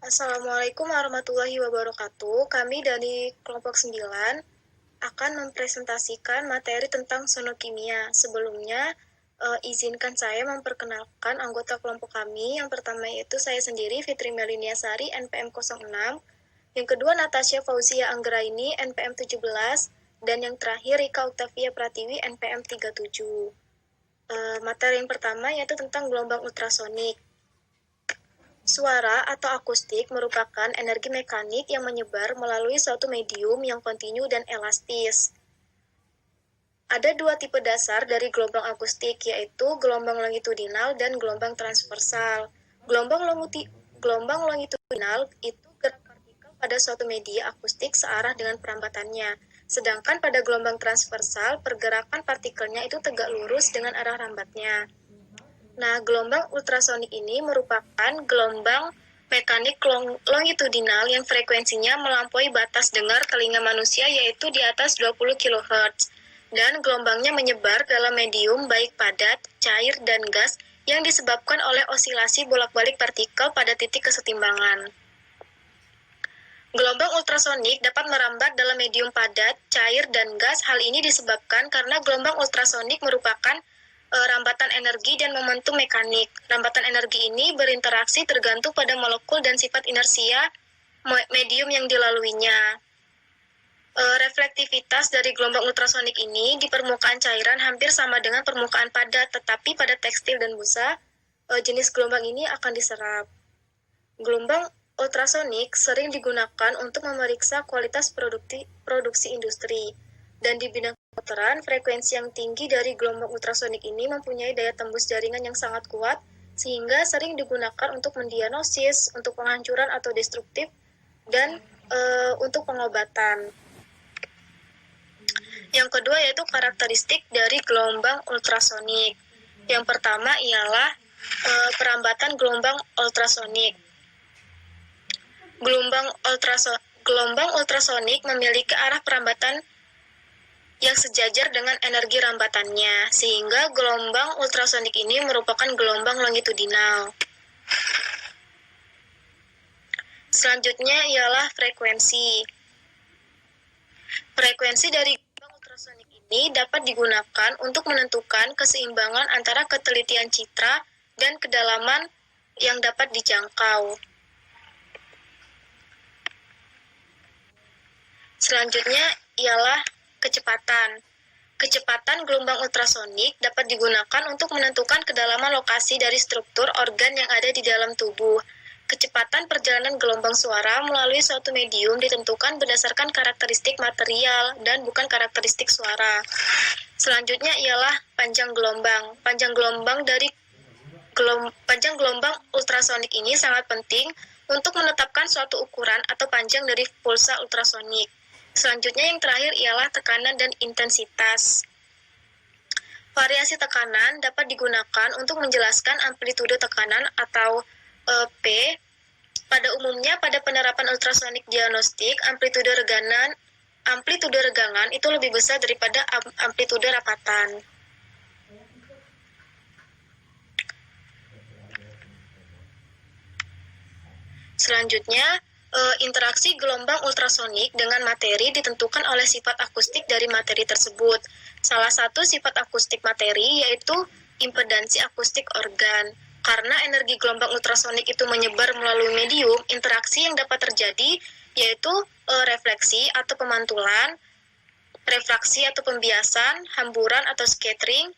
Assalamualaikum warahmatullahi wabarakatuh. Kami dari kelompok 9 akan mempresentasikan materi tentang sonokimia. Sebelumnya, izinkan saya memperkenalkan anggota kelompok kami. Yang pertama yaitu saya sendiri, Fitri Meliniasari, NPM 06. Yang kedua, Natasha Fauzia Anggraini, NPM 17. Dan yang terakhir, Rika Octavia Pratiwi, NPM 37. Materi yang pertama yaitu tentang gelombang ultrasonik. Suara atau akustik merupakan energi mekanik yang menyebar melalui suatu medium yang kontinu dan elastis. Ada dua tipe dasar dari gelombang akustik, yaitu gelombang longitudinal dan gelombang transversal. Gelombang longitudinal itu gerak partikel pada suatu media akustik searah dengan perambatannya. Sedangkan pada gelombang transversal, pergerakan partikelnya itu tegak lurus dengan arah rambatnya. Nah, gelombang ultrasonik ini merupakan gelombang mekanik longitudinal yang frekuensinya melampaui batas dengar telinga manusia, yaitu di atas 20 kHz. Dan gelombangnya menyebar dalam medium baik padat, cair, dan gas yang disebabkan oleh osilasi bolak-balik partikel pada titik kesetimbangan. Gelombang ultrasonik dapat merambat dalam medium padat, cair, dan gas. Hal ini disebabkan karena gelombang ultrasonik merupakan rambatan energi dan momentum mekanik. Rambatan energi ini berinteraksi tergantung pada molekul dan sifat inersia medium yang dilaluinya. Reflektivitas dari gelombang ultrasonik ini di permukaan cairan hampir sama dengan permukaan padat, tetapi pada tekstil dan busa, jenis gelombang ini akan diserap. Gelombang ultrasonik sering digunakan untuk memeriksa kualitas produksi industri. Dan di bidang kedokteran, frekuensi yang tinggi dari gelombang ultrasonik ini mempunyai daya tembus jaringan yang sangat kuat, sehingga sering digunakan untuk mendiagnosis, untuk penghancuran atau destruktif, dan untuk pengobatan. Yang kedua yaitu karakteristik dari gelombang ultrasonik. Yang pertama ialah perambatan gelombang ultrasonik. Gelombang ultrasonik memiliki arah perambatan yang sejajar dengan energi rambatannya, sehingga gelombang ultrasonik ini merupakan gelombang longitudinal. Selanjutnya ialah frekuensi. Frekuensi dari gelombang ultrasonik ini dapat digunakan untuk menentukan keseimbangan antara ketelitian citra dan kedalaman yang dapat dijangkau. Selanjutnya ialah kecepatan. Kecepatan gelombang ultrasonik dapat digunakan untuk menentukan kedalaman lokasi dari struktur organ yang ada di dalam tubuh. Kecepatan perjalanan gelombang suara melalui suatu medium ditentukan berdasarkan karakteristik material dan bukan karakteristik suara. Selanjutnya ialah panjang gelombang. Panjang gelombang ultrasonik ini sangat penting untuk menetapkan suatu ukuran atau panjang dari pulsa ultrasonik. Selanjutnya yang terakhir ialah tekanan dan intensitas. Variasi tekanan dapat digunakan untuk menjelaskan amplitude tekanan atau P. Pada umumnya pada penerapan ultrasonik diagnostik, amplitude regangan itu lebih besar daripada amplitude rapatan. Selanjutnya, interaksi gelombang ultrasonik dengan materi ditentukan oleh sifat akustik dari materi tersebut. Salah satu sifat akustik materi yaitu impedansi akustik organ. Karena energi gelombang ultrasonik itu menyebar melalui medium, interaksi yang dapat terjadi yaitu refleksi atau pemantulan, refraksi atau pembiasan, hamburan atau scattering,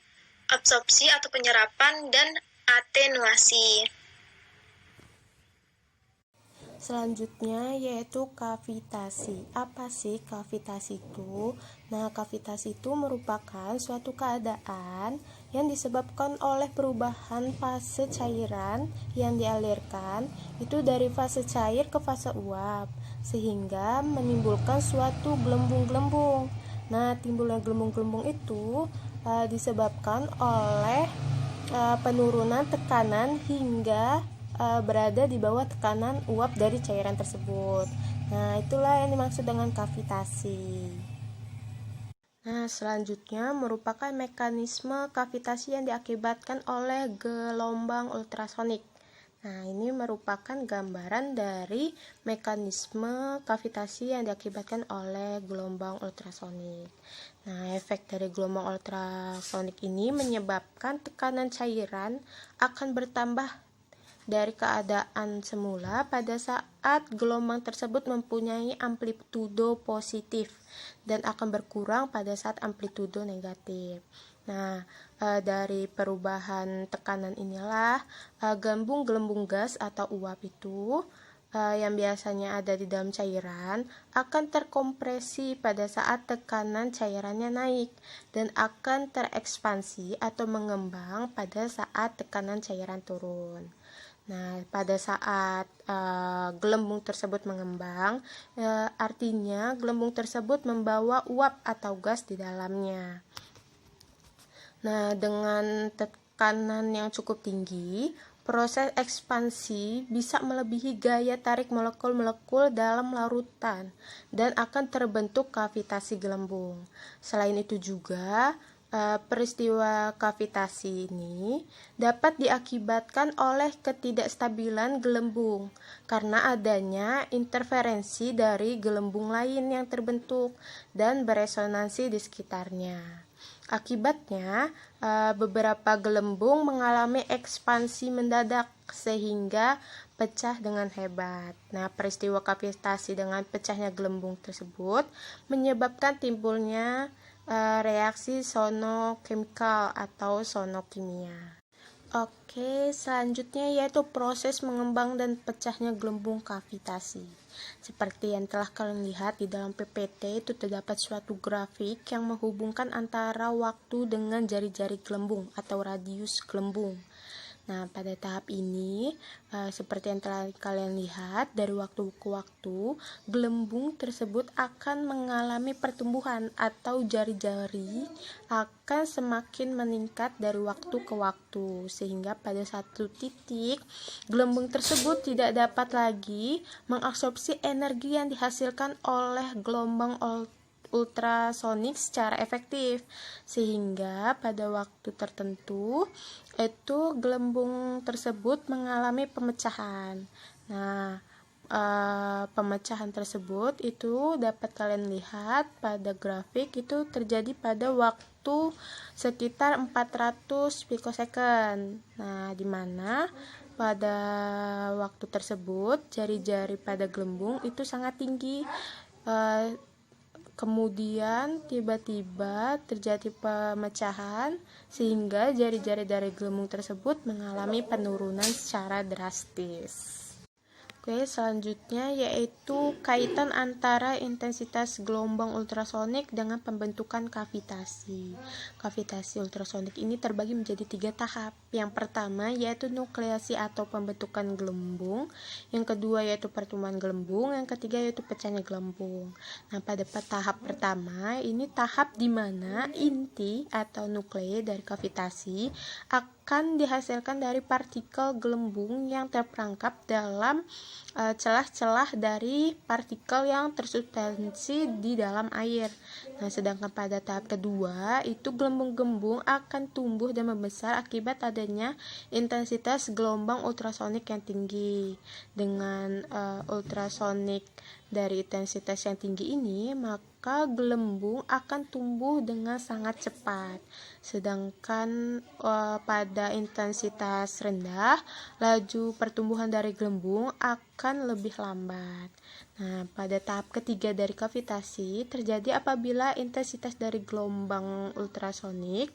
absorpsi atau penyerapan, dan atenuasi. Selanjutnya yaitu kavitasi. Apa sih kavitasi itu? Nah, kavitasi itu merupakan suatu keadaan yang disebabkan oleh perubahan fase cairan yang dialirkan itu dari fase cair ke fase uap, sehingga menimbulkan suatu gelembung-gelembung. Nah, timbulnya gelembung-gelembung itu disebabkan oleh penurunan tekanan hingga berada di bawah tekanan uap dari cairan tersebut. Nah, itulah yang dimaksud dengan kavitasi. Nah, selanjutnya merupakan mekanisme kavitasi yang diakibatkan oleh gelombang ultrasonik. Nah, ini merupakan gambaran dari mekanisme kavitasi yang diakibatkan oleh gelombang ultrasonik. Nah, efek dari gelombang ultrasonik ini menyebabkan tekanan cairan akan bertambah dari keadaan semula pada saat gelombang tersebut mempunyai amplitudo positif dan akan berkurang pada saat amplitudo negatif. Nah, dari perubahan tekanan inilah gelembung gas atau uap itu yang biasanya ada di dalam cairan akan terkompresi pada saat tekanan cairannya naik dan akan terekspansi atau mengembang pada saat tekanan cairan turun. Nah, pada saat gelembung tersebut mengembang, artinya gelembung tersebut membawa uap atau gas di dalamnya. Nah, dengan tekanan yang cukup tinggi, proses ekspansi bisa melebihi gaya tarik molekul-molekul dalam larutan dan akan terbentuk kavitasi gelembung. Selain itu juga, peristiwa kavitasi ini dapat diakibatkan oleh ketidakstabilan gelembung karena adanya interferensi dari gelembung lain yang terbentuk dan beresonansi di sekitarnya. Akibatnya, beberapa gelembung mengalami ekspansi mendadak sehingga pecah dengan hebat. Nah, peristiwa kavitasi dengan pecahnya gelembung tersebut menyebabkan timbulnya reaksi sonokimikal atau sonokimia. Oke, selanjutnya yaitu proses mengembang dan pecahnya gelembung kavitasi. Seperti yang telah kalian lihat di dalam PPT, itu terdapat suatu grafik yang menghubungkan antara waktu dengan jari-jari gelembung atau radius gelembung. Nah, pada tahap ini, seperti yang telah kalian lihat, dari waktu ke waktu, gelembung tersebut akan mengalami pertumbuhan atau jari-jari akan semakin meningkat dari waktu ke waktu, sehingga pada satu titik, gelembung tersebut tidak dapat lagi mengabsorpsi energi yang dihasilkan oleh gelombang ultrasonik secara efektif, sehingga pada waktu tertentu itu gelembung tersebut mengalami pemecahan. Nah, pemecahan tersebut itu dapat kalian lihat pada grafik itu terjadi pada waktu sekitar 400 pikosecond. Nah, di mana pada waktu tersebut jari-jari pada gelembung itu sangat tinggi. Kemudian tiba-tiba terjadi pemecahan sehingga jari-jari dari gelembung tersebut mengalami penurunan secara drastis. Oke, selanjutnya yaitu kaitan antara intensitas gelombang ultrasonik dengan pembentukan kavitasi. Kavitasi ultrasonik ini terbagi menjadi 3 tahap. Yang pertama yaitu nukleasi atau pembentukan gelembung, yang kedua yaitu pertumbuhan gelembung, yang ketiga yaitu pecahnya gelembung. Nah, pada tahap pertama ini tahap di mana inti atau nuklei dari kavitasi akan dihasilkan dari partikel gelembung yang terperangkap dalam celah-celah dari partikel yang tersubstansi di dalam air. Nah, sedangkan pada tahap kedua itu gelembung-gelembung akan tumbuh dan membesar akibat adanya intensitas gelombang ultrasonik yang tinggi. Dengan ultrasonik dari intensitas yang tinggi ini, maka gelembung akan tumbuh dengan sangat cepat. Sedangkan pada intensitas rendah, laju pertumbuhan dari gelembung akan lebih lambat. Nah, pada tahap ketiga dari kavitasi terjadi apabila intensitas dari gelombang ultrasonik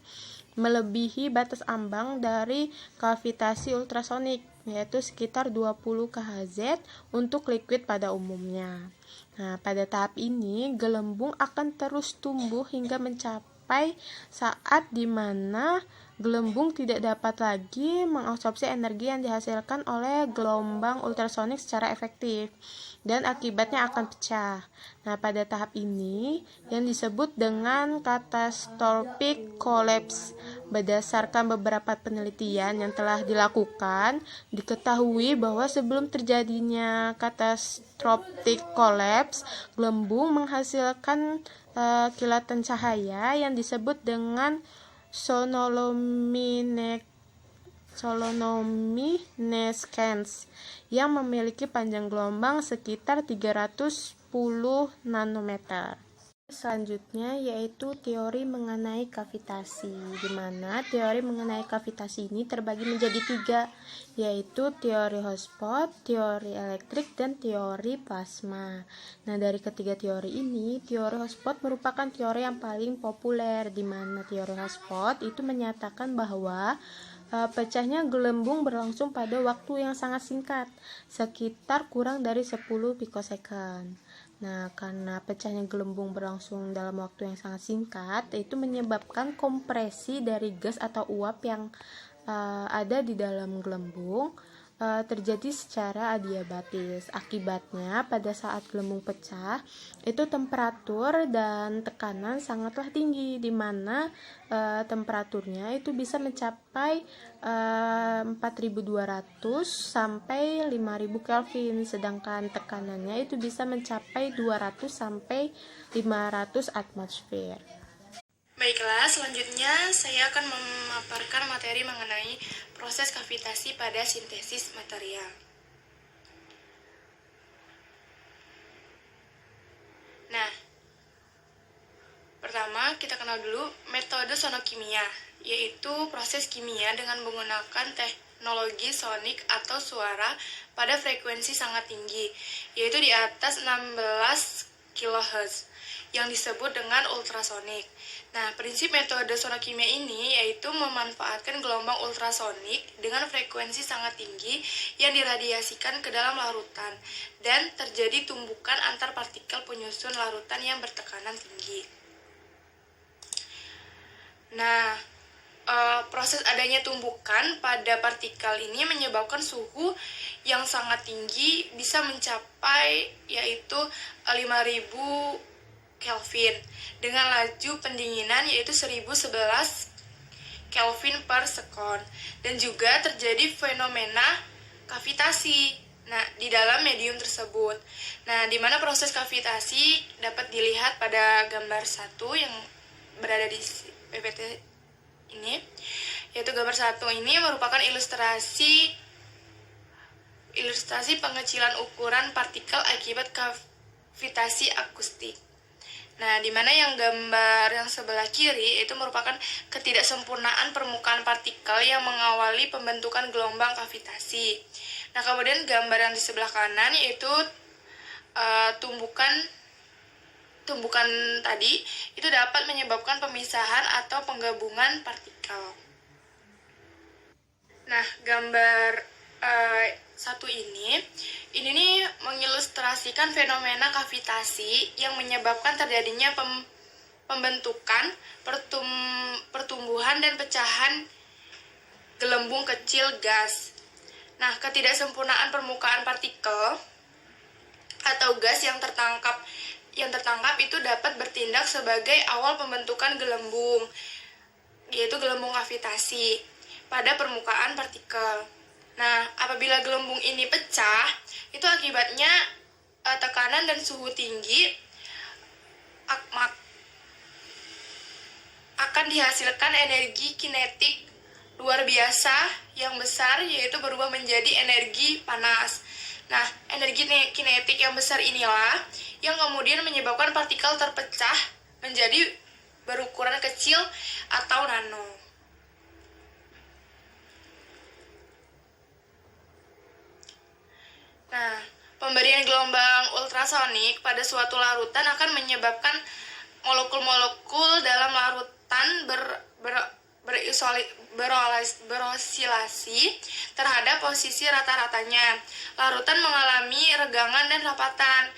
melebihi batas ambang dari kavitasi ultrasonik, yaitu sekitar 20 kHz untuk liquid pada umumnya. Nah, pada tahap ini gelembung akan terus tumbuh hingga mencapai saat di mana gelembung tidak dapat lagi mengabsorpsi energi yang dihasilkan oleh gelombang ultrasonik secara efektif dan akibatnya akan pecah. Nah, pada tahap ini yang disebut dengan catastrophic collapse. Berdasarkan beberapa penelitian yang telah dilakukan, diketahui bahwa sebelum terjadinya catastrophic collapse, gelembung menghasilkan kilatan cahaya yang disebut dengan sonoluminescence solenominnescence yang memiliki panjang gelombang sekitar 310 nanometer. Selanjutnya yaitu teori mengenai kavitasi, di mana teori mengenai kavitasi ini terbagi menjadi 3, yaitu teori hotspot, teori elektrik, dan teori plasma. Nah, dari ketiga teori ini, teori hotspot merupakan teori yang paling populer, di mana teori hotspot itu menyatakan bahwa pecahnya gelembung berlangsung pada waktu yang sangat singkat, sekitar kurang dari 10 pikosecond. Nah, karena pecahnya gelembung berlangsung dalam waktu yang sangat singkat, itu menyebabkan kompresi dari gas atau uap yang ada di dalam gelembung terjadi secara adiabatis. Akibatnya, pada saat gelembung pecah, itu temperatur dan tekanan sangatlah tinggi, di mana temperaturnya itu bisa mencapai 4.200 sampai 5.000 Kelvin, sedangkan tekanannya itu bisa mencapai 200 sampai 500 atmosfer. Baiklah, selanjutnya saya akan memaparkan materi mengenai proses kavitasi pada sintesis material. Nah, pertama kita kenal dulu metode sonokimia, yaitu proses kimia dengan menggunakan teknologi sonik atau suara pada frekuensi sangat tinggi, yaitu di atas 16 kHz, yang disebut dengan ultrasonik. Nah, prinsip metode sonokimia ini yaitu memanfaatkan gelombang ultrasonik dengan frekuensi sangat tinggi yang diradiasikan ke dalam larutan, dan terjadi tumbukan antar partikel penyusun larutan yang bertekanan tinggi. Nah, proses adanya tumbukan pada partikel ini menyebabkan suhu yang sangat tinggi, bisa mencapai yaitu 5.000 Kelvin dengan laju pendinginan yaitu 1011 Kelvin per sekon, dan juga terjadi fenomena kavitasi di dalam medium tersebut. Nah, di mana proses kavitasi dapat dilihat pada gambar 1 yang berada di PPT ini, yaitu gambar 1 ini merupakan ilustrasi pengecilan ukuran partikel akibat kavitasi akustik. Nah, di mana yang gambar yang sebelah kiri itu merupakan ketidaksempurnaan permukaan partikel yang mengawali pembentukan gelombang kavitasi. Nah, kemudian gambar yang di sebelah kanan yaitu tumbukan tadi itu dapat menyebabkan pemisahan atau penggabungan partikel. Nah, gambar satu ini nih mengilustrasikan fenomena kavitasi yang menyebabkan terjadinya pembentukan, pertumbuhan dan pecahan gelembung kecil gas. Nah, ketidaksempurnaan permukaan partikel atau gas yang tertangkap itu dapat bertindak sebagai awal pembentukan gelembung, yaitu gelembung kavitasi pada permukaan partikel. Nah, apabila gelembung ini pecah, itu akibatnya tekanan dan suhu tinggi akan dihasilkan energi kinetik luar biasa yang besar, yaitu berubah menjadi energi panas. Nah, energi kinetik yang besar inilah yang kemudian menyebabkan partikel terpecah menjadi berukuran kecil atau nano. Nah, pemberian gelombang ultrasonik pada suatu larutan akan menyebabkan molekul-molekul dalam larutan berosilasi terhadap posisi rata-ratanya. Larutan mengalami regangan dan rapatan.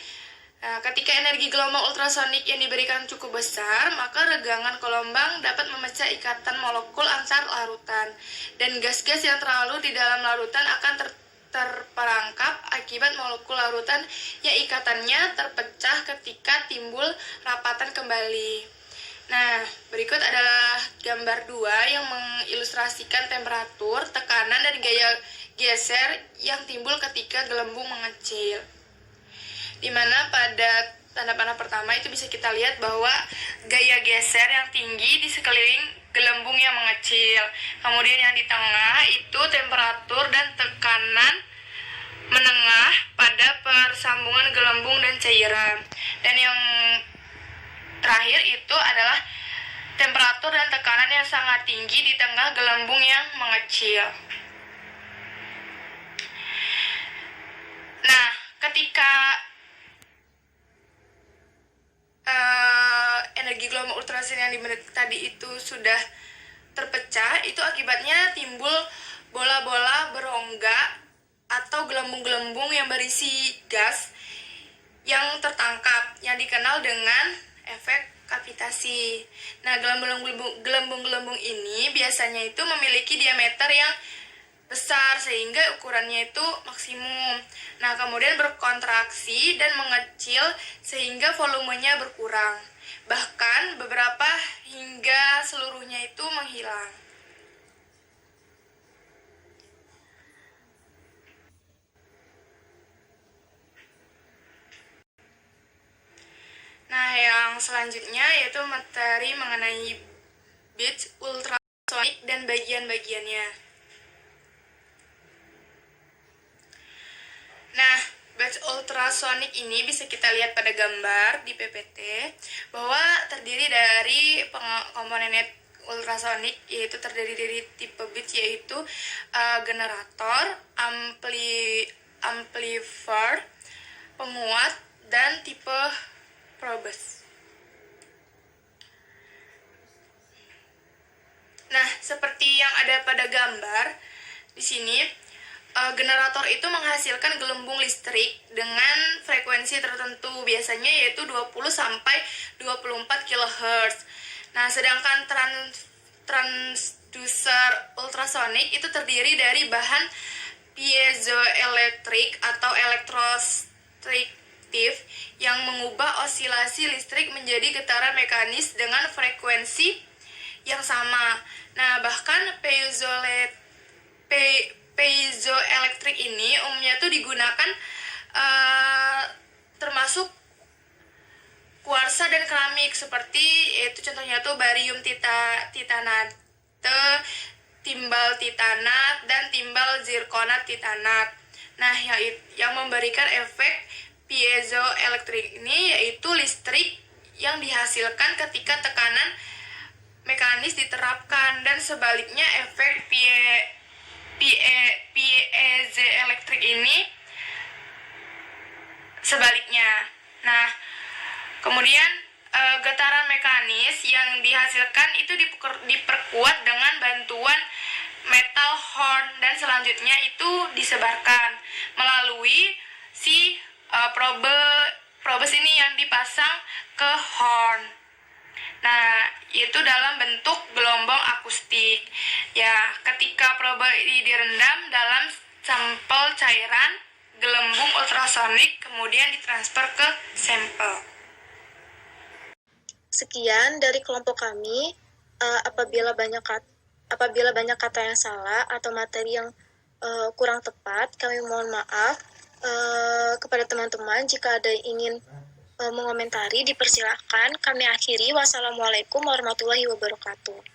Nah, ketika energi gelombang ultrasonik yang diberikan cukup besar, maka regangan gelombang dapat memecah ikatan molekul antar larutan, dan gas-gas yang terlalu di dalam larutan akan terperangkap akibat molekul larutan yang ikatannya terpecah ketika timbul rapatan kembali. Nah, berikut adalah gambar 2 yang mengilustrasikan temperatur, tekanan, dan gaya geser yang timbul ketika gelembung mengecil. Di mana pada tanda panah pertama itu bisa kita lihat bahwa gaya geser yang tinggi di sekeliling gelembung yang mengecil. Kemudian yang di tengah itu temperatur dan tekanan menengah pada persambungan gelembung dan cairan. Dan yang terakhir itu adalah temperatur dan tekanan yang sangat tinggi di tengah gelembung yang mengecil. Nah, ketika energi gelombang ultrasonik yang dimiliki tadi itu sudah terpecah, itu akibatnya timbul bola-bola berongga atau gelembung-gelembung yang berisi gas yang tertangkap, yang dikenal dengan efek kavitasi. Nah, gelembung-gelembung ini biasanya itu memiliki diameter yang besar sehingga ukurannya itu maksimum. Nah, kemudian berkontraksi dan mengecil sehingga volumenya berkurang. Bahkan beberapa hingga seluruhnya itu menghilang. Nah, yang selanjutnya yaitu materi mengenai bits ultrasonik dan bagian-bagiannya. Nah, batch ultrasonik ini bisa kita lihat pada gambar di PPT bahwa terdiri dari komponen ultrasonik, yaitu terdiri dari tipe bits, yaitu generator, amplifier, penguat, dan tipe probes. Nah, seperti yang ada pada gambar di sini, generator itu menghasilkan gelembung listrik dengan frekuensi tertentu, biasanya yaitu 20 sampai 24 kHz. Nah, sedangkan transducer ultrasonik itu terdiri dari bahan piezoelektrik atau elektrostriktif yang mengubah osilasi listrik menjadi getaran mekanis dengan frekuensi yang sama. Nah, bahkan piezoelektrik ini umumnya tuh digunakan termasuk kuarsa dan keramik, seperti itu contohnya tuh barium titanate, timbal titanat, dan timbal zirkonat titanat. Nah, yang memberikan efek piezoelektrik ini yaitu listrik yang dihasilkan ketika tekanan mekanis diterapkan, dan sebaliknya efek piezoelektrik ini sebaliknya. Nah, kemudian getaran mekanis yang dihasilkan itu diperkuat dengan bantuan metal horn, dan selanjutnya itu disebarkan melalui si probes ini yang dipasang ke horn. Nah, itu dalam bentuk gelombang akustik. Ya, ketika probe ini direndam dalam sampel cairan gelembung ultrasonik, kemudian ditransfer ke sampel. Sekian dari kelompok kami. Apabila banyak kata yang salah atau materi yang kurang tepat, kami mohon maaf. Kepada teman-teman, jika ada yang ingin mengomentari, dipersilakan. Kami akhiri. Wassalamualaikum warahmatullahi wabarakatuh.